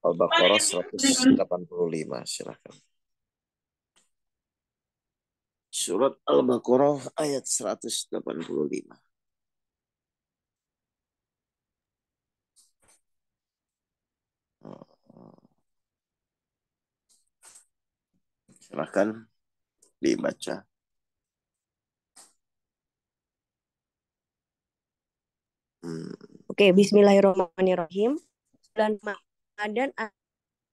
Al-Baqarah 185, silakan. Surat Al-Baqarah ayat 185. Silakan dibaca. Oke, Bismillahirrahmanirrahim. Bulan Ramadan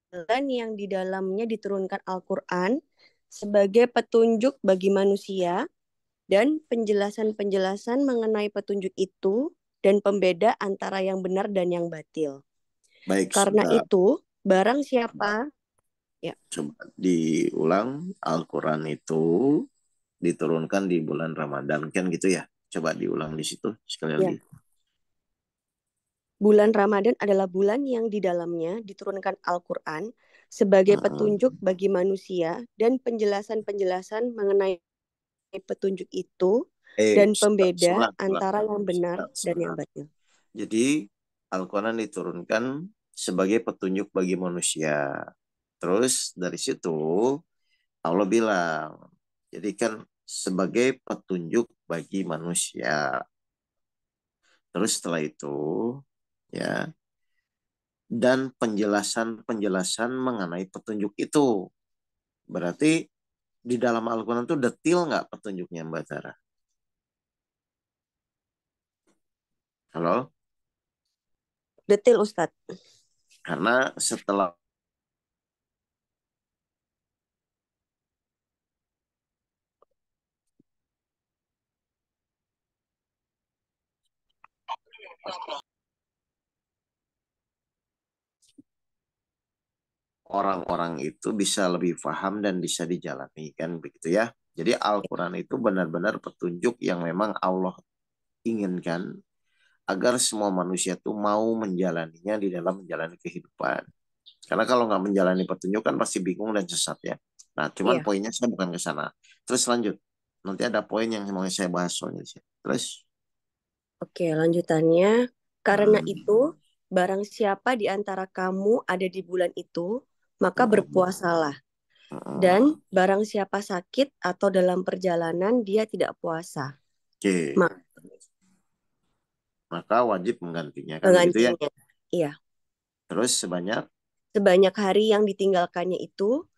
bulan yang di dalamnya diturunkan Al-Quran sebagai petunjuk bagi manusia dan penjelasan-penjelasan mengenai petunjuk itu dan pembeda antara yang benar dan yang batil. Baik, Karena sudah. itu, barang siapa ya, Coba diulang. Al-Quran itu diturunkan di bulan Ramadan, kan gitu ya? Coba diulang di situ sekali ya, lagi. bulan Ramadan adalah bulan yang di dalamnya diturunkan Al-Quran sebagai petunjuk bagi manusia dan penjelasan-penjelasan mengenai petunjuk itu dan pembeda Selang, antara yang benar dan yang selang. batil. Jadi Al-Quran diturunkan sebagai petunjuk bagi manusia. Terus dari situ Allah bilang, jadi kan sebagai petunjuk bagi manusia. Terus setelah itu, ya, dan penjelasan-penjelasan mengenai petunjuk itu. Berarti di dalam Al-Quran itu detil nggak petunjuknya, Mbak Tara? Halo? Detil Ustadz. Karena setelah orang-orang itu bisa lebih paham dan bisa dijalani, kan begitu ya. Jadi Al-Quran itu benar-benar petunjuk yang memang Allah inginkan agar semua manusia tuh mau menjalaninya di dalam menjalani kehidupan. Karena kalau nggak menjalani petunjuk kan pasti bingung dan sesat ya. Nah, cuman Iya. poinnya saya bukan ke sana. Terus lanjut. Nanti ada poin yang mau saya bahas soalnya. Terus, Oke, lanjutannya. Karena hmm, itu, barang siapa di antara kamu ada di bulan itu, maka hmm, berpuasalah. Dan hmm. barang siapa sakit atau dalam perjalanan, dia tidak puasa. Oke, Mak maka wajib menggantinya kan begitu ya. Penggantinya. Iya. Terus sebanyak, Sebanyak hari yang ditinggalkannya itu,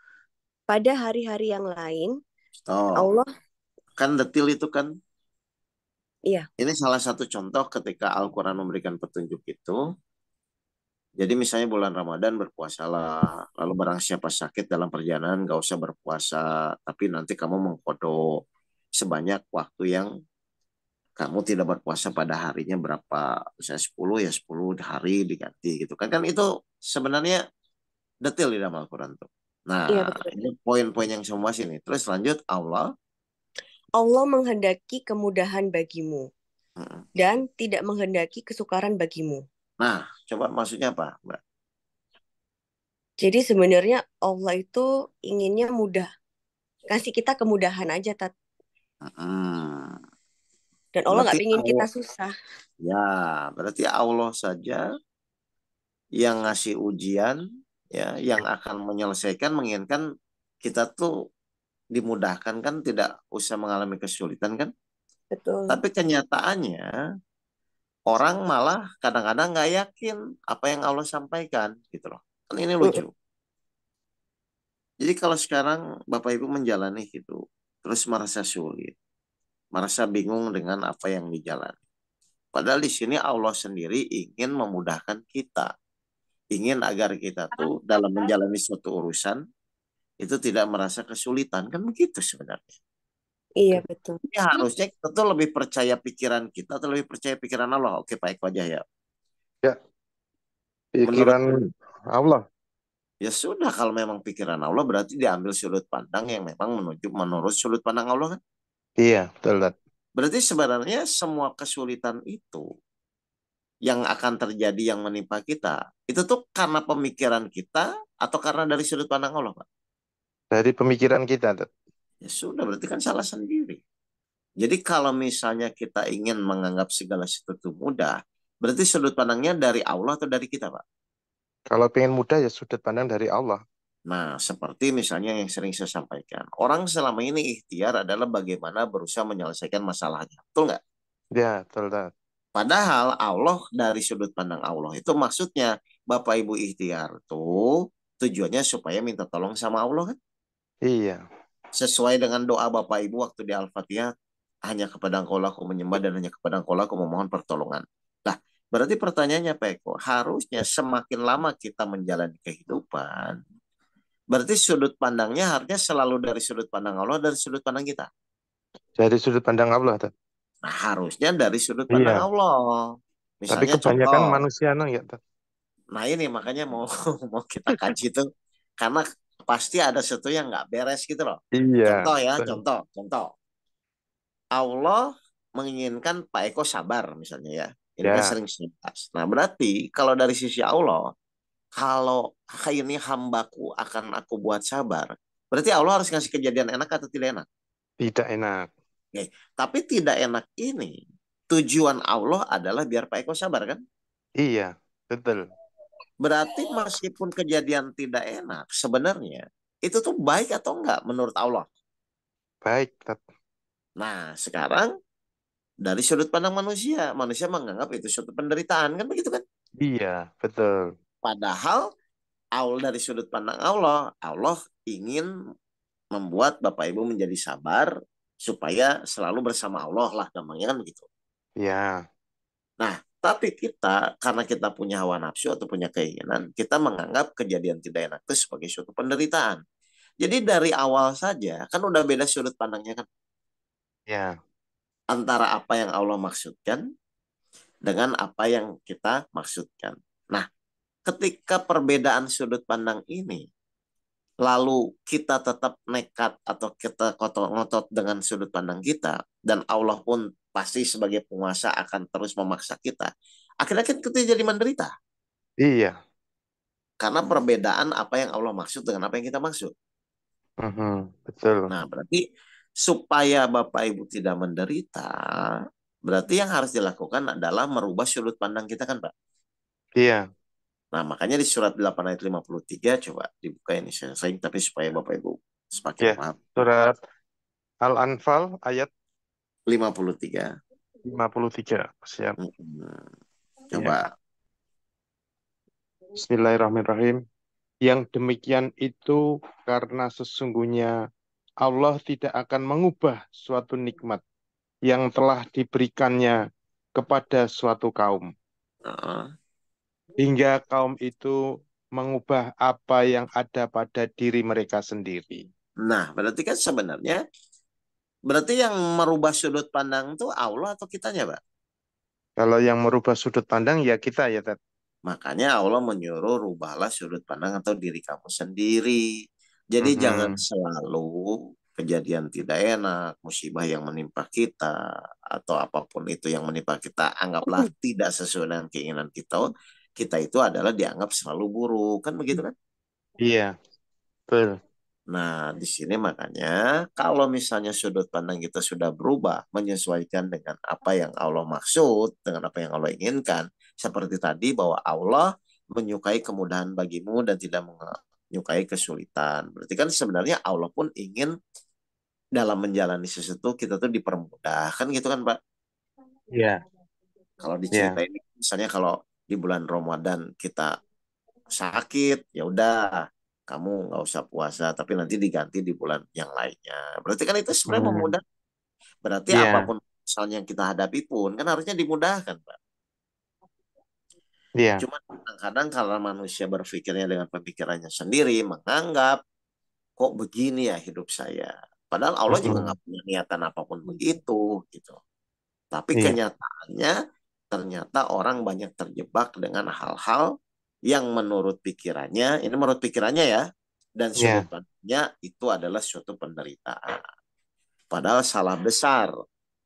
pada hari-hari yang lain, stop. Allah, Kan detil itu kan. iya, Ini salah satu contoh ketika Al-Quran memberikan petunjuk itu. Jadi misalnya bulan Ramadan berpuasalah, lalu barang siapa sakit dalam perjalanan gak usah berpuasa, tapi nanti kamu mengkodok sebanyak waktu yang kamu tidak berpuasa pada harinya berapa, misalnya 10 ya 10 hari diganti gitu kan. Kan itu sebenarnya detail di dalam Al-Quran tuh. iya Nah, betul. ini poin-poin yang saya bahas ini. Terus lanjut Allah. Allah menghendaki kemudahan bagimu Hmm. dan tidak menghendaki kesukaran bagimu. Nah, coba maksudnya apa, Mbak? Jadi sebenarnya Allah itu inginnya mudah, kasih kita kemudahan aja, Tat. Hmm. Dan Allah Berarti nggak ingin kita Allah, susah. ya, berarti Allah saja yang ngasih ujian, ya, yang akan menyelesaikan, menginginkan kita tuh dimudahkan kan, tidak usah mengalami kesulitan kan. Betul. Tapi kenyataannya orang malah kadang-kadang nggak yakin apa yang Allah sampaikan gitu loh. Kan ini lucu. Mm-mm. Jadi kalau sekarang Bapak Ibu menjalani gitu, terus merasa sulit, merasa bingung dengan apa yang dijalani. Padahal di sini Allah sendiri ingin memudahkan kita, ingin agar kita tuh dalam menjalani suatu urusan itu tidak merasa kesulitan, kan begitu sebenarnya. Iya, betul. Ya harusnya kita tuh lebih percaya pikiran kita atau lebih percaya pikiran Allah. Oke, Pak Eko aja ya. Ya, Menurut pikiran Allah. ya sudah, kalau memang pikiran Allah berarti diambil sudut pandang yang memang menuju menurut sudut pandang Allah kan. Iya, betul, Tat. Berarti sebenarnya semua kesulitan itu yang akan terjadi yang menimpa kita itu tuh karena pemikiran kita atau karena dari sudut pandang Allah, Pak. Dari pemikiran kita, Tat. Ya sudah, berarti kan salah sendiri. Jadi kalau misalnya kita ingin menganggap segala sesuatu mudah, Berarti sudut pandangnya dari Allah atau dari kita, Pak? Kalau pengen mudah ya sudut pandang dari Allah. Nah, seperti misalnya yang sering saya sampaikan, orang selama ini ikhtiar adalah bagaimana berusaha menyelesaikan masalahnya. Betul nggak? Ya, betul, Tat. Padahal Allah dari sudut pandang Allah itu maksudnya Bapak Ibu ikhtiar tuh tujuannya supaya minta tolong sama Allah kan? Iya. Sesuai dengan doa Bapak Ibu waktu di Al-Fatihah, hanya kepada Engkau lah aku menyembah dan hanya kepada Engkau lah aku memohon pertolongan. Nah, berarti pertanyaannya Pak Eko, harusnya semakin lama kita menjalani kehidupan, berarti sudut pandangnya harusnya selalu dari sudut pandang Allah, dari sudut pandang kita. Dari sudut pandang Allah, Tat. Nah, harusnya dari sudut pandang Iya. Allah. Tapi Misalnya kebanyakan contoh, manusia no ya, Tat. nah ini makanya mau mau kita kaji itu karena pasti ada sesuatu yang nggak beres gitu loh. Iya, Contoh ya, betul. contoh. Allah menginginkan Pak Eko sabar misalnya ya. Ini kan Ya, sering bahas. Nah, berarti kalau dari sisi Allah, kalau ini hambaku akan aku buat sabar, berarti Allah harus ngasih kejadian enak atau tidak enak? tidak enak. Oke. Tapi tidak enak ini, tujuan Allah adalah biar Pak Eko sabar kan? Iya, betul. Berarti meskipun kejadian tidak enak, sebenarnya itu tuh baik atau enggak menurut Allah? Baik, Tat. Nah, sekarang dari sudut pandang manusia, manusia menganggap itu suatu penderitaan kan begitu kan? Iya, betul. Padahal Allah dari sudut pandang Allah, Allah ingin membuat Bapak Ibu menjadi sabar supaya selalu bersama Allah lah gampangnya kan begitu. Ya, Nah, tapi kita karena kita punya hawa nafsu atau punya keinginan, kita menganggap kejadian tidak enak itu sebagai suatu penderitaan. Jadi dari awal saja kan udah beda sudut pandangnya kan ya, antara apa yang Allah maksudkan dengan apa yang kita maksudkan. Nah, ketika perbedaan sudut pandang ini lalu kita tetap nekat atau kita ngotot dengan sudut pandang kita dan Allah pun pasti sebagai penguasa akan terus memaksa kita. Akhirnya kan kita jadi menderita iya. karena perbedaan apa yang Allah maksud dengan apa yang kita maksud. Mhm, betul. Nah, berarti supaya Bapak Ibu tidak menderita, berarti yang harus dilakukan adalah merubah sudut pandang kita kan, Pak. Iya, Nah, makanya di surat 8 ayat 53 coba dibuka ini saya sering tapi supaya Bapak Ibu semakin ya. paham. Surat Al-Anfal ayat 53. 53. Siap. Hmm, Ya. coba. Bismillahirrahmanirrahim. Yang demikian itu karena sesungguhnya Allah tidak akan mengubah suatu nikmat yang telah diberikannya kepada suatu kaum, Heeh. hingga kaum itu mengubah apa yang ada pada diri mereka sendiri. Nah, berarti kan sebenarnya berarti yang merubah sudut pandang itu Allah atau kitanya, Pak? Kalau yang merubah sudut pandang ya kita ya, Ted. Makanya Allah menyuruh rubahlah sudut pandang atau diri kamu sendiri. Jadi jangan Mhm. selalu kejadian tidak enak, musibah yang menimpa kita, atau apapun itu yang menimpa kita, anggaplah tidak sesuai dengan keinginan kita. Kita itu adalah dianggap selalu buruk, kan begitu kan? Iya, betul. Nah, di sini makanya kalau misalnya sudut pandang kita sudah berubah menyesuaikan dengan apa yang Allah maksud, dengan apa yang Allah inginkan, seperti tadi bahwa Allah menyukai kemudahan bagimu dan tidak menyukai kesulitan. Berarti kan sebenarnya Allah pun ingin dalam menjalani sesuatu kita tuh dipermudah, kan gitu kan, Pak? Iya, Kalau iya. diceritain misalnya kalau di bulan Ramadan kita sakit, ya udah kamu nggak usah puasa, tapi nanti diganti di bulan yang lainnya. Berarti kan itu sebenarnya Hmm. memudah. Berarti Iya, apapun misalnya yang kita hadapi pun kan harusnya dimudahkan, Pak. iya. Cuma kadang-kadang kalau manusia berpikirnya dengan pemikirannya sendiri, menganggap kok begini ya hidup saya. Padahal Allah juga Mhm. nggak punya niatan apapun begitu, gitu. Tapi Iya. kenyataannya ternyata orang banyak terjebak dengan hal-hal yang menurut pikirannya, ini menurut pikirannya ya, dan sudut Iya. pandangnya itu adalah suatu penderitaan. Padahal salah besar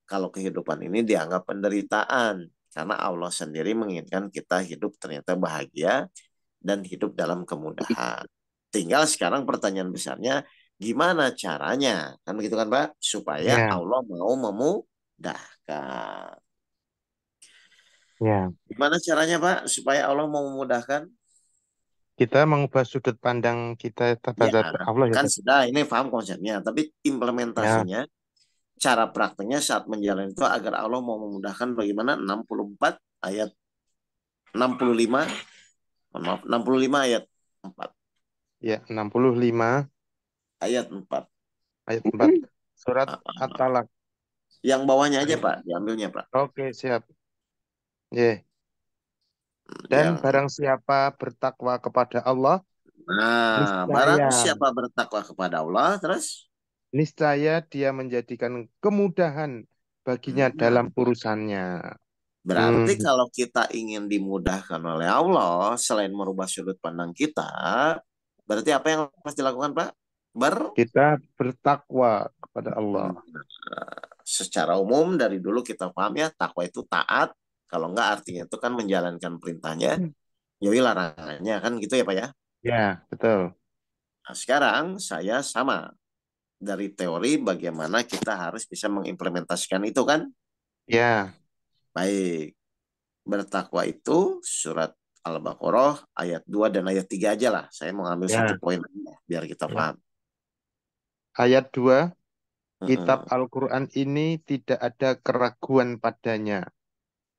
kalau kehidupan ini dianggap penderitaan. Karena Allah sendiri menginginkan kita hidup ternyata bahagia dan hidup dalam kemudahan. Tinggal sekarang pertanyaan besarnya, gimana caranya? Kan begitu kan Pak? Supaya Iya. Allah mau memudahkan. Ya, Gimana caranya Pak supaya Allah mau memudahkan? kita mengubah sudut pandang kita Ya, terhadap Allah ya, kan Tad. sudah ini paham konsepnya, tapi Ya, implementasinya, cara prakteknya saat menjalani itu agar Allah mau memudahkan bagaimana 64 ayat 65, mohon maaf 65 ayat 4, ya 65 ayat 4. ayat 4 surat Ah, ah. At-Talaq. Yang bawahnya aja Ayat. Pak, diambilnya Pak. Oke, siap. Ya. Dan Yang barang siapa bertakwa kepada Allah, Nah, barang niscaya siapa bertakwa kepada Allah, terus niscaya dia menjadikan kemudahan baginya nah, dalam urusannya. berarti Hmm, kalau kita ingin dimudahkan oleh Allah, selain merubah sudut pandang kita, berarti apa yang harus dilakukan, Pak? Ber kita bertakwa kepada Allah. Secara umum dari dulu kita paham ya, takwa itu taat. Kalau enggak artinya itu kan menjalankan perintahnya, jauhi larangannya kan gitu ya, Pak ya. Ya, betul. Nah, sekarang saya sama dari teori bagaimana kita harus bisa mengimplementasikan itu kan. Ya, Baik. Bertakwa itu surat Al-Baqarah ayat 2 dan ayat 3 aja lah. Saya mau ambil satu ya, poin aja biar kita ya. paham. Ayat 2, kitab Mm-mm. Al-Quran ini tidak ada keraguan padanya.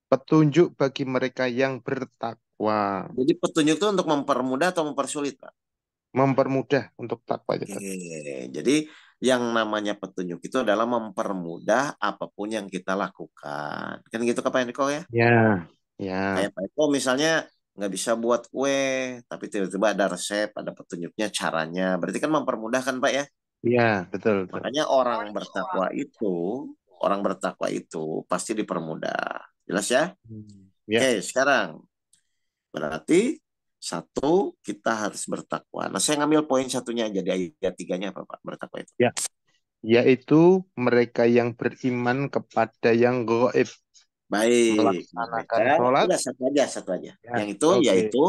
Petunjuk bagi mereka yang bertakwa. Jadi petunjuk itu untuk mempermudah atau mempersulit, Pak? Mempermudah untuk takwa. Ya, Tad. Oke. Jadi yang namanya petunjuk itu adalah mempermudah apapun yang kita lakukan. Kan gitu Pak Enrico ya? Ya, ya, Kayak Pak Eko misalnya nggak bisa buat kue, tapi tiba-tiba ada resep, ada petunjuknya, caranya. Berarti kan mempermudah kan Pak ya? ya, betul, betul. Makanya orang bertakwa itu pasti dipermudah. Jelas ya? Ya, Oke, sekarang berarti satu kita harus bertakwa. Nah, saya ngambil poin satunya aja di ayat tiganya apa Pak? Bertakwa itu. ya. Yaitu mereka yang beriman kepada yang gaib, Baik, mereka melaksanakan sholat. udah satu aja, satu aja. Yang Ya, itu oke. yaitu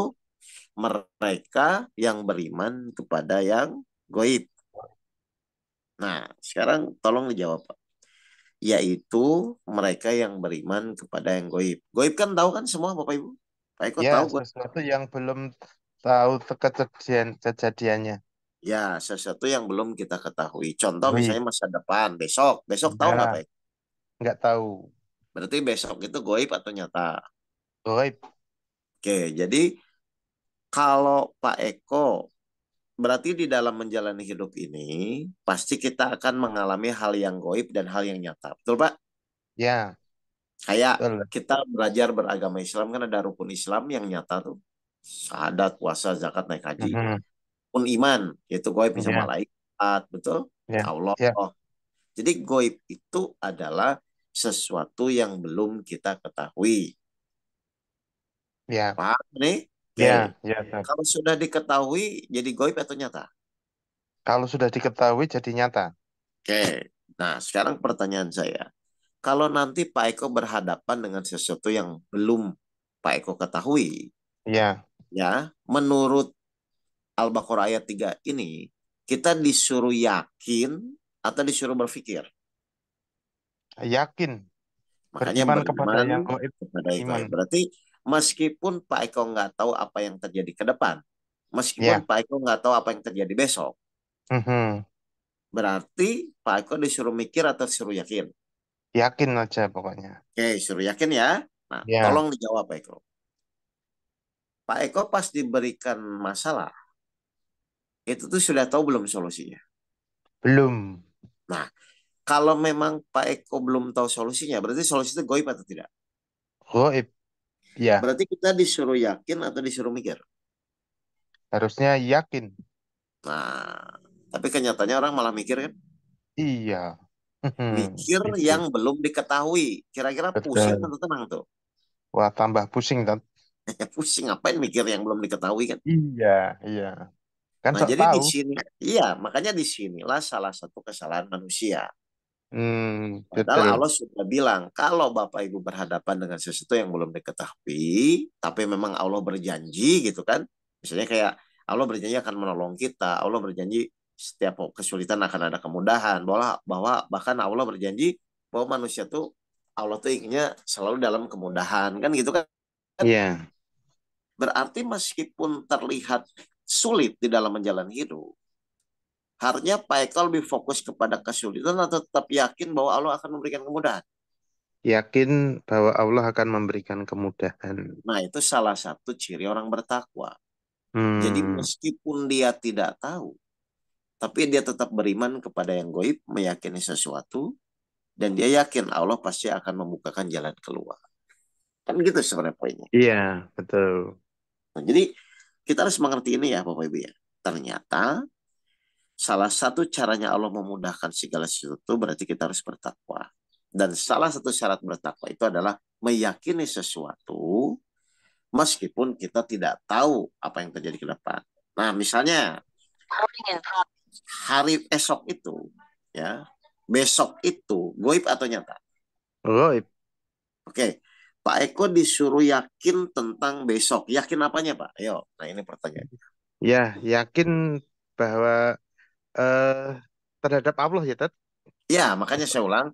mereka yang beriman kepada yang goib. Nah, sekarang tolong dijawab Pak. Yaitu mereka yang beriman kepada yang goib. Goib kan tahu kan semua Bapak Ibu? Pak Eko Ya, tahu gue. sesuatu yang belum tahu kejadiannya. Ya, sesuatu yang belum kita ketahui. Contoh Gaib. misalnya masa depan, besok. Besok tahu nggak Pak Ya, Eko? nggak tahu. Berarti besok itu goib atau nyata? Gaib. Oke, jadi kalau Pak Eko berarti di dalam menjalani hidup ini pasti kita akan mengalami hal yang goib dan hal yang nyata. Betul Pak? Ya, Kayak betul. kita belajar beragama Islam kan ada rukun Islam yang nyata tuh. Syahadat, puasa, zakat, naik haji. Mhm. Pun iman, yaitu goib bisa Ya, malaikat, betul? ya, Allah. ya, Jadi goib itu adalah sesuatu yang belum kita ketahui. ya, Paham nih? Oke. ya, ya. Tad. Kalau sudah diketahui jadi goib atau nyata? Kalau sudah diketahui jadi nyata. Oke. Nah, sekarang pertanyaan saya. Kalau nanti Pak Eko berhadapan dengan sesuatu yang belum Pak Eko ketahui, Ya, ya, menurut Al-Baqarah ayat 3 ini, kita disuruh yakin atau disuruh berpikir. yakin. Makanya Beriman kepada beriman yang gaib. kepada Eko. Iman. Berarti meskipun Pak Eko nggak tahu apa yang terjadi ke depan, meskipun Ya. Pak Eko nggak tahu apa yang terjadi besok, Mhm. berarti Pak Eko disuruh mikir atau disuruh yakin? Yakin aja pokoknya. Oke, suruh yakin ya. Nah, Ya, tolong dijawab Pak Eko. Pak Eko pas diberikan masalah, itu tuh sudah tahu belum solusinya? belum. Nah, kalau memang Pak Eko belum tahu solusinya, berarti solusi itu goib atau tidak? Gaib. Ya, Berarti kita disuruh yakin atau disuruh mikir? harusnya yakin. Nah, tapi kenyataannya orang malah mikir kan? Iya. Mikir Itu. yang belum diketahui. Kira-kira pusing Betul. atau tenang tuh? Wah, tambah pusing, Tad. Pusing, ngapain mikir yang belum diketahui kan? Iya, iya. Kan Nah, sok jadi di tahu. sini, iya, makanya di sinilah salah satu kesalahan manusia. Padahal Betul. Allah sudah bilang, kalau Bapak Ibu berhadapan dengan sesuatu yang belum diketahui, tapi memang Allah berjanji gitu kan. Misalnya kayak Allah berjanji akan menolong kita, Allah berjanji setiap kesulitan akan ada kemudahan, bahwa bahkan Allah berjanji bahwa manusia tuh Allah tuh inginnya selalu dalam kemudahan, kan gitu kan? Iya. Berarti meskipun terlihat sulit di dalam menjalani hidup, harusnya Pak Eko lebih fokus kepada kesulitan atau tetap yakin bahwa Allah akan memberikan kemudahan. Yakin bahwa Allah akan memberikan kemudahan. Nah, itu salah satu ciri orang bertakwa. Jadi Hmm, meskipun dia tidak tahu, tapi dia tetap beriman kepada yang goib, meyakini sesuatu, dan dia yakin Allah pasti akan membukakan jalan keluar. Kan gitu sebenarnya poinnya. iya, betul. Nah, jadi kita harus mengerti ini ya Bapak Ibu ya. Ternyata salah satu caranya Allah memudahkan segala sesuatu berarti kita harus bertakwa. Dan salah satu syarat bertakwa itu adalah meyakini sesuatu meskipun kita tidak tahu apa yang terjadi ke depan. Nah, misalnya hari esok itu, ya, besok itu goib atau nyata? Oh, Oke, Pak Eko disuruh yakin tentang besok. Yakin apanya, Pak? Ayo, nah ini pertanyaan. ya, yakin bahwa eh terhadap Allah ya, Tat? Ya, makanya saya ulang,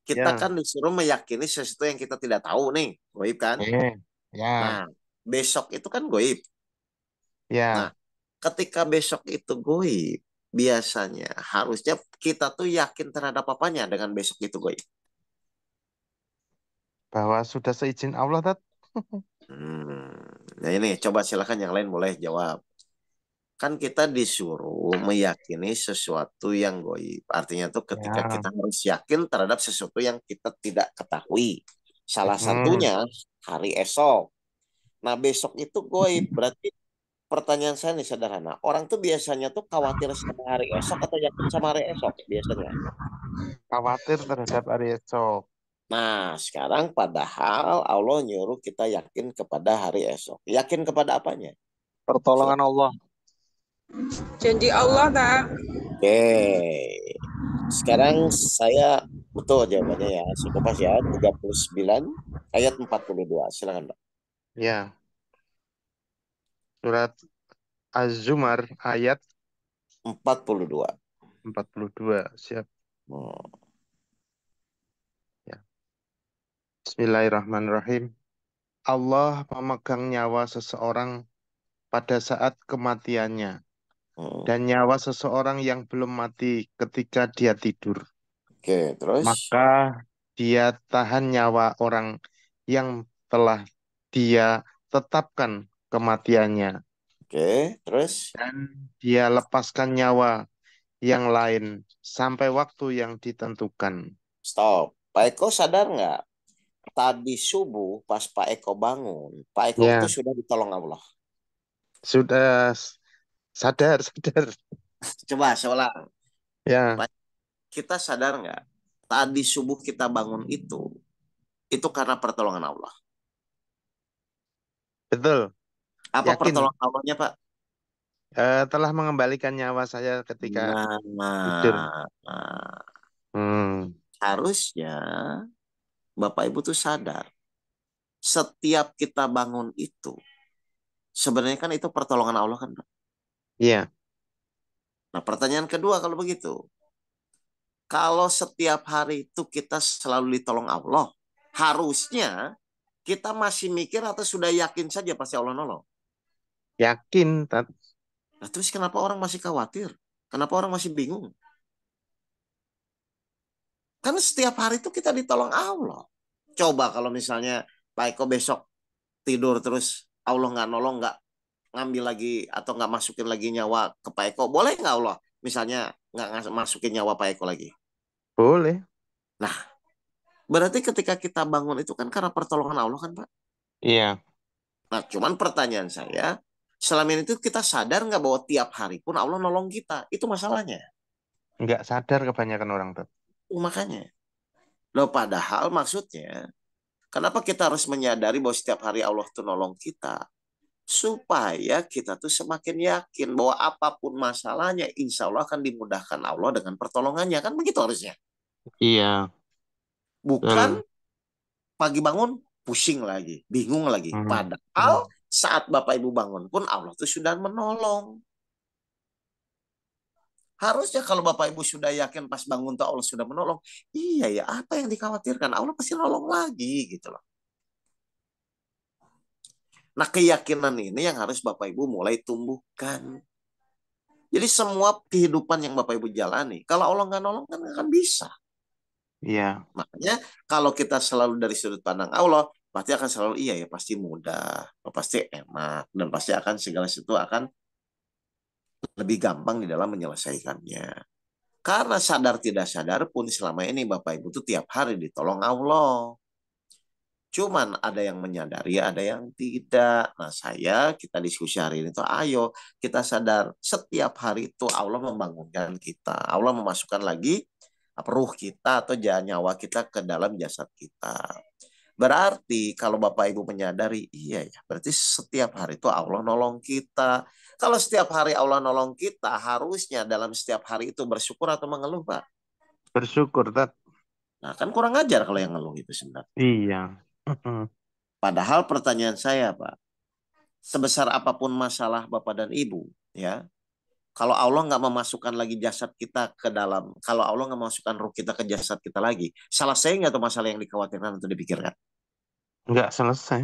kita Ya. kan disuruh meyakini sesuatu yang kita tidak tahu nih, goib kan? Ya, Nah, besok itu kan goib. Nah, ya, ketika besok itu goib, biasanya harusnya kita tuh yakin terhadap apanya dengan besok itu goib. bahwa sudah seizin Allah, Tat. Nah ini coba silakan yang lain boleh jawab. Kan kita disuruh meyakini sesuatu yang goib. Artinya tuh ketika Ya. kita harus yakin terhadap sesuatu yang kita tidak ketahui. Salah Hmm. satunya hari esok. Nah besok itu goib. Berarti pertanyaan saya nih sederhana. Orang tuh biasanya tuh khawatir sama hari esok atau yakin sama hari esok biasanya. Khawatir terhadap hari esok. Nah sekarang padahal Allah nyuruh kita yakin kepada hari esok. Yakin kepada apanya? Pertolongan Allah. Janji Allah tak? Oke. Sekarang saya betul jawabannya ya. Saya kupas ya. 39 ayat 42. Silakan, Pak. Ya, surat Az-Zumar ayat 42. 42. Siap. Hmm. Ya. Bismillahirrahmanirrahim. Allah memegang nyawa seseorang pada saat kematiannya Hmm. dan nyawa seseorang yang belum mati ketika dia tidur. Oke, terus. Maka dia tahan nyawa orang yang telah dia tetapkan kematiannya Oke, terus. dan dia lepaskan nyawa yang lain sampai waktu yang ditentukan. Stop. Pak Eko sadar nggak? Tadi subuh pas Pak Eko bangun, Pak Eko itu Ya, sudah ditolong Allah. sudah sadar, sadar. Coba saya ulang. Ya, Pak, kita sadar nggak? Tadi subuh kita bangun itu karena pertolongan Allah. betul. Apa Yakin. pertolongan Allahnya, Pak? Telah mengembalikan nyawa saya ketika Nah, tidur. nah, Hmm, harusnya Bapak Ibu tuh sadar, setiap kita bangun itu, sebenarnya kan itu pertolongan Allah kan, Pak? iya, Nah, pertanyaan kedua kalau begitu, kalau setiap hari itu kita selalu ditolong Allah, harusnya kita masih mikir atau sudah yakin saja pasti Allah nolong. yakin. Nah, terus kenapa orang masih khawatir? Kenapa orang masih bingung? Kan setiap hari itu kita ditolong Allah. Coba kalau misalnya Pak Eko besok tidur terus Allah nggak nolong, nggak ngambil lagi atau nggak masukin lagi nyawa ke Pak Eko, boleh nggak Allah misalnya nggak masukin nyawa Pak Eko lagi? Boleh. Nah, berarti ketika kita bangun itu kan karena pertolongan Allah kan Pak? Iya, Nah, cuman pertanyaan saya, selama ini itu kita sadar nggak bahwa tiap hari pun Allah nolong kita? Itu masalahnya. nggak sadar kebanyakan orang tuh. Makanya. Loh, padahal maksudnya, kenapa kita harus menyadari bahwa setiap hari Allah tuh nolong kita? Supaya kita tuh semakin yakin bahwa apapun masalahnya, insya Allah akan dimudahkan Allah dengan pertolongannya. Kan begitu harusnya. Iya, Bukan betul. pagi bangun, pusing lagi, bingung lagi. Hmm, Padahal saat Bapak Ibu bangun pun Allah tuh sudah menolong. Harusnya kalau Bapak Ibu sudah yakin pas bangun tuh Allah sudah menolong, iya ya, apa yang dikhawatirkan? Allah pasti nolong lagi gitu loh. Nah, keyakinan ini yang harus Bapak Ibu mulai tumbuhkan. Jadi semua kehidupan yang Bapak Ibu jalani, kalau Allah nggak nolong kan nggak akan bisa. Iya. Makanya kalau kita selalu dari sudut pandang Allah, pasti akan selalu iya ya, pasti mudah, pasti enak, dan pasti akan segala sesuatu akan lebih gampang di dalam menyelesaikannya. Karena sadar tidak sadar pun selama ini Bapak Ibu tuh tiap hari ditolong Allah. Cuman ada yang menyadari, ada yang tidak. Nah, kita diskusi hari ini tuh, ayo kita sadar setiap hari itu Allah membangunkan kita. Allah memasukkan lagi ruh kita atau nyawa kita ke dalam jasad kita. Berarti kalau Bapak Ibu menyadari, iya ya, berarti setiap hari itu Allah nolong kita. Kalau setiap hari Allah nolong kita, harusnya dalam setiap hari itu bersyukur atau mengeluh, Pak? Bersyukur, Tat. Nah, kan kurang ajar kalau yang ngeluh itu sebenarnya. Iya. Padahal pertanyaan saya, Pak, sebesar apapun masalah Bapak dan Ibu, ya, kalau Allah nggak memasukkan lagi jasad kita ke dalam, kalau Allah nggak memasukkan ruh kita ke jasad kita lagi, selesai nggak tuh masalah yang dikhawatirkan atau dipikirkan? Nggak selesai.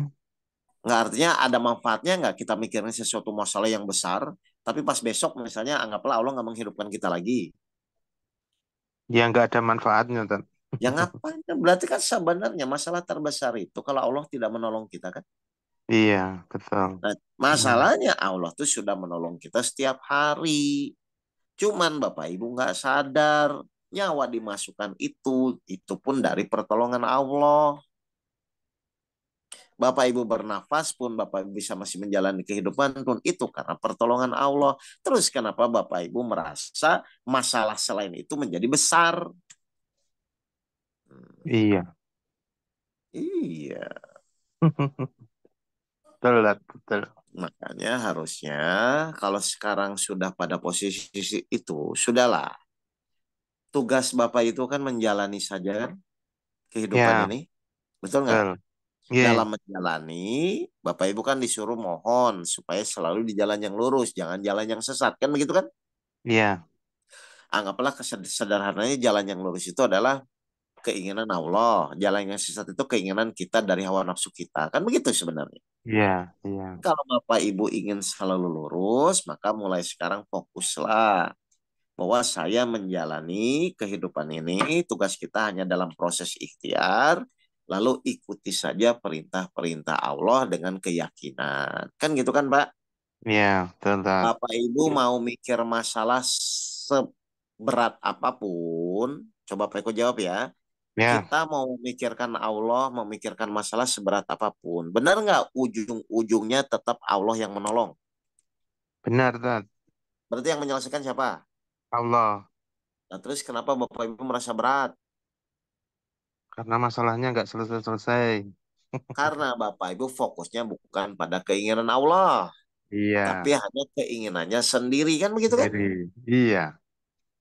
Nggak, artinya ada manfaatnya nggak kita mikirin sesuatu masalah yang besar, tapi pas besok misalnya anggaplah Allah nggak menghidupkan kita lagi. Ya nggak ada manfaatnya, Tat. Ya ngapain? Berarti kan sebenarnya masalah terbesar itu kalau Allah tidak menolong kita kan. Iya, betul. Nah, Hmm. masalahnya Allah tuh sudah menolong kita setiap hari. Cuman Bapak Ibu nggak sadar nyawa dimasukkan itu pun dari pertolongan Allah. Bapak Ibu bernafas pun, Bapak Ibu bisa masih menjalani kehidupan pun, itu karena pertolongan Allah. Terus kenapa Bapak Ibu merasa masalah selain itu menjadi besar? Iya. Iya, Betul, Tat. Betul. makanya harusnya kalau sekarang sudah pada posisi itu, sudahlah. Tugas Bapak itu kan menjalani saja kan kehidupan Ya, ini. Betul nggak? betul. Iya. Dalam menjalani, Bapak Ibu kan disuruh mohon supaya selalu di jalan yang lurus, jangan jalan yang sesat. Kan begitu kan? Iya. Anggaplah kesederhananya jalan yang lurus itu adalah keinginan Allah. Jalan yang sesat itu keinginan kita dari hawa nafsu kita. Kan begitu sebenarnya. Iya. Iya. Kalau Bapak Ibu ingin selalu lurus, maka mulai sekarang fokuslah bahwa saya menjalani kehidupan ini, tugas kita hanya dalam proses ikhtiar, lalu ikuti saja perintah-perintah Allah dengan keyakinan. Kan gitu kan, Pak? Iya, betul, Tat. Bapak Ibu mau mikir masalah seberat apapun, coba Pak Eko jawab ya. Ya, Kita mau memikirkan Allah, memikirkan masalah seberat apapun. Benar nggak ujung-ujungnya tetap Allah yang menolong? benar, Tat. Berarti yang menyelesaikan siapa? Allah. Nah, terus kenapa Bapak Ibu merasa berat? Karena masalahnya nggak selesai-selesai. Karena Bapak Ibu fokusnya bukan pada keinginan Allah, tapi Iya, hanya keinginannya sendiri, kan begitu kan? sendiri. Iya.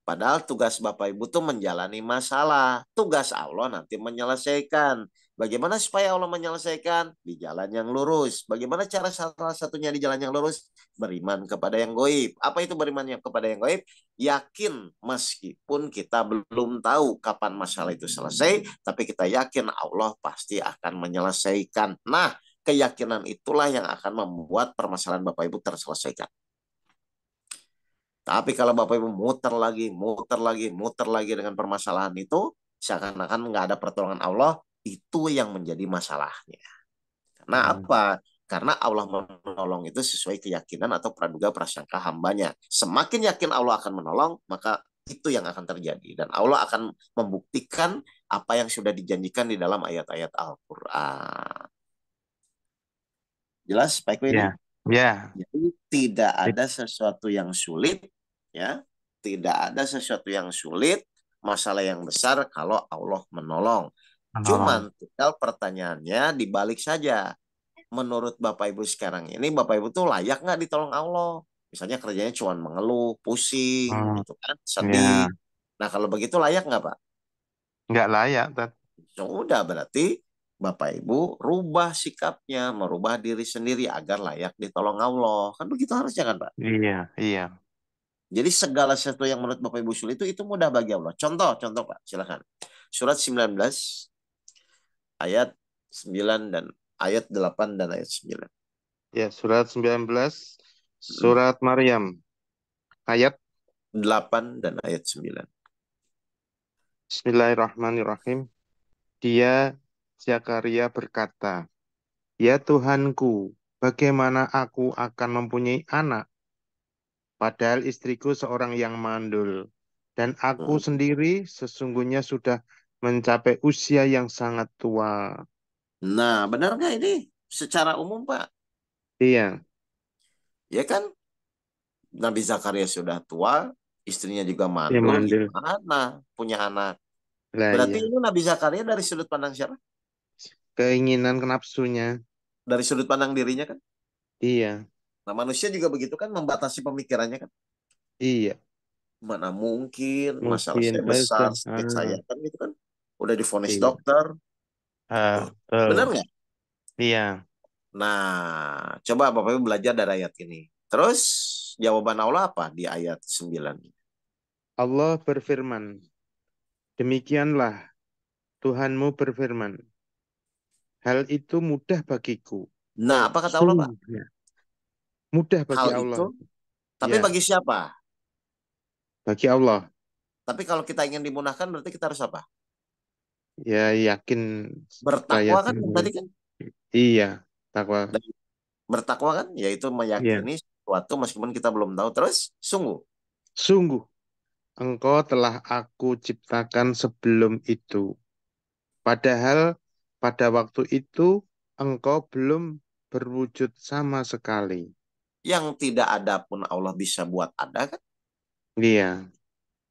Padahal tugas Bapak Ibu tuh menjalani masalah. Tugas Allah nanti menyelesaikan. Bagaimana supaya Allah menyelesaikan? Di jalan yang lurus. Bagaimana cara salah satunya di jalan yang lurus? Beriman kepada yang goib. Apa itu beriman kepada yang goib? Yakin meskipun kita belum tahu kapan masalah itu selesai, tapi kita yakin Allah pasti akan menyelesaikan. Nah, keyakinan itulah yang akan membuat permasalahan Bapak Ibu terselesaikan. Tapi kalau Bapak Ibu muter lagi, muter lagi, muter lagi dengan permasalahan itu, seakan-akan nggak ada pertolongan Allah, itu yang menjadi masalahnya. Karena Hmm. apa? Karena Allah menolong itu sesuai keyakinan atau praduga prasangka hambanya. Semakin yakin Allah akan menolong, maka itu yang akan terjadi. Dan Allah akan membuktikan apa yang sudah dijanjikan di dalam ayat-ayat Al-Quran. Jelas, Pak Eko ini? Ya, ya, Jadi tidak ada sesuatu yang sulit, ya, tidak ada sesuatu yang sulit, masalah yang besar kalau Allah menolong. menolong. Cuman tinggal pertanyaannya dibalik saja. Menurut Bapak Ibu sekarang ini, Bapak Ibu tuh layak nggak ditolong Allah? Misalnya kerjanya cuma mengeluh, pusing, Hmm, gitu kan, ya, sedih. Nah kalau begitu layak nggak Pak? nggak layak, Tat. Sudah berarti Bapak Ibu rubah sikapnya, merubah diri sendiri agar layak ditolong Allah. Kan begitu harusnya kan Pak? Iya, iya. Jadi segala sesuatu yang menurut Bapak Ibu sulit itu mudah bagi Allah. Contoh Pak, silakan. Surat 19 ayat 9 dan ayat 8 dan ayat 9. Ya, surat 19, surat Maryam, ayat 8 dan ayat 9. Bismillahirrahmanirrahim. Dia, Zakaria berkata, "Ya Tuhanku, bagaimana aku akan mempunyai anak, padahal istriku seorang yang mandul, dan aku sendiri sesungguhnya sudah mencapai usia yang sangat tua." Nah, benar nggak ini secara umum Pak? Iya, Ya kan, Nabi Zakaria sudah tua, istrinya juga dia mandul, mandul. gimana punya anak? Lah Berarti iya, ini Nabi Zakaria dari sudut pandang siapa? keinginan nafsunya. Dari sudut pandang dirinya kan? Iya, Nah, manusia juga begitu kan, membatasi pemikirannya kan? iya, Mana mungkin masalah mungkin saya saja. besar, sakit saya kan gitu kan? Udah divonis Iya, dokter, benar betul. nggak? Iya, Nah, coba Bapak Ibu belajar dari ayat ini. Terus jawaban Allah apa di ayat 9? Allah berfirman, demikianlah Tuhanmu berfirman, hal itu mudah bagiku. Nah, apa kata Allah Pak? Sungguh mudah bagi Hal Allah. itu, tapi Ya, bagi siapa? bagi Allah. Tapi kalau kita ingin dimudahkan berarti kita harus apa? Ya, yakin supaya Bertakwa kan yang sungguh. tadi kan? Iya, takwa. Dan bertakwa kan yaitu Iya, meyakini sesuatu meskipun kita belum tahu. Terus sungguh. sungguh engkau telah aku ciptakan sebelum itu. Padahal pada waktu itu engkau belum berwujud sama sekali. Yang tidak ada pun Allah bisa buat ada kan? Iya,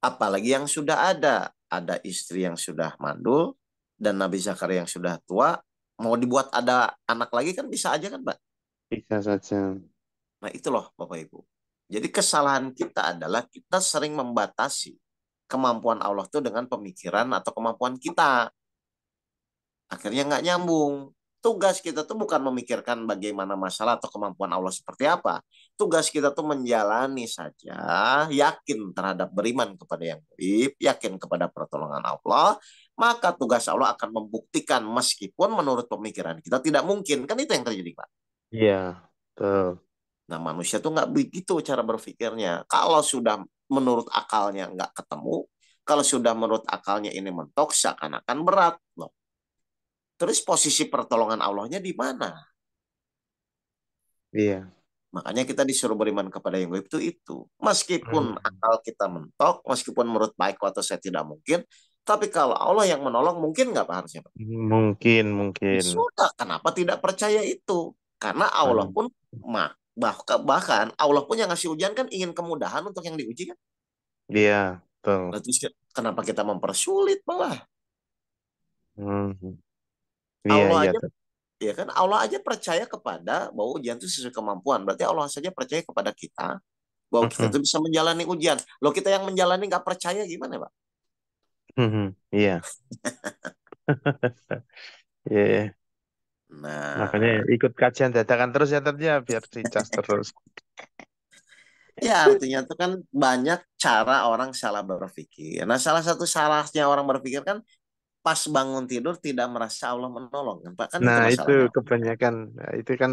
Apalagi yang sudah ada. Ada istri yang sudah mandul dan Nabi Zakaria yang sudah tua. Mau dibuat ada anak lagi kan bisa aja kan, Mbak? bisa saja. Nah itu loh Bapak Ibu. Jadi kesalahan kita adalah kita sering membatasi kemampuan Allah itu dengan pemikiran atau kemampuan kita. Akhirnya nggak nyambung. Tugas kita tuh bukan memikirkan bagaimana masalah atau kemampuan Allah seperti apa. Tugas kita tuh menjalani saja, yakin terhadap beriman kepada yang gaib, yakin kepada pertolongan Allah, maka tugas Allah akan membuktikan meskipun menurut pemikiran kita tidak mungkin. Kan itu yang terjadi, Pak. Iya, betul. Nah, manusia tuh nggak begitu cara berpikirnya. Kalau sudah menurut akalnya nggak ketemu, kalau sudah menurut akalnya ini mentok, seakan-akan berat. Loh. Terus posisi pertolongan Allahnya di mana? Iya. Makanya kita disuruh beriman kepada yang gaib itu. Meskipun Hmm. akal kita mentok, meskipun menurut baik atau saya tidak mungkin, tapi kalau Allah yang menolong, mungkin nggak Pak harusnya Pak? Mungkin, Ya mungkin. sudah, kenapa tidak percaya itu? Karena Allah Hmm. pun, bahkan Allah pun yang ngasih ujian kan ingin kemudahan untuk yang diuji kan? Iya, betul. Lalu kenapa kita mempersulit malah? Hmm. Iya, Allah iya. aja ya kan Allah aja percaya kepada bahwa ujian itu sesuai kemampuan. Berarti Allah saja percaya kepada kita bahwa kita Mm-mm. itu bisa menjalani ujian. Loh kita yang menjalani nggak percaya gimana Pak? Mhm. Iya. Iya, iya. Makanya Nah, ikut kajian dadakan terus ya ternyata biar dicas terus. ya artinya itu kan banyak cara orang salah berpikir. Nah, salah satu salahnya orang berpikir kan pas bangun tidur tidak merasa Allah menolong kan Pak? Kan itu Nah, itu masalahnya. kebanyakan. Nah, itu kan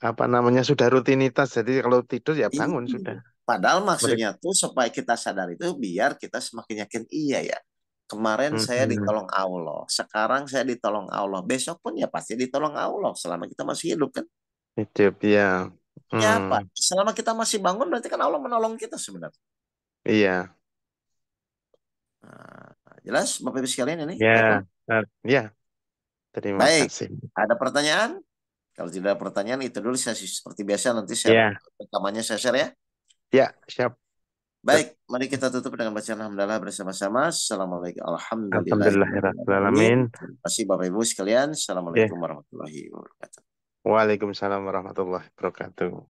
apa namanya sudah rutinitas. Jadi kalau tidur ya bangun sudah. Iya. Padahal Mereka. maksudnya tuh supaya kita sadar itu biar kita semakin yakin iya ya. Kemarin saya Mhm. ditolong Allah, sekarang saya ditolong Allah, besok pun ya pasti ditolong Allah selama kita masih hidup kan. Hidup ya. Ya apa? Hmm. Selama kita masih bangun berarti kan Allah menolong kita sebenarnya. Iya. Nah, jelas Bapak Ibu sekalian ini Ya. Eko? Ya. Terima Baik, kasih. ada pertanyaan? Kalau tidak ada pertanyaan itu dulu saya seperti biasa nanti saya Ya. rekamannya saya share ya. Ya. Siap. Baik, mari kita tutup dengan bacaan alhamdulillah bersama-sama. Assalamualaikum Alhamdulillahirrahmanirrahim. Terima kasih Bapak Ibu sekalian. Ya. Assalamualaikum warahmatullahi wabarakatuh. Waalaikumsalam warahmatullahi wabarakatuh.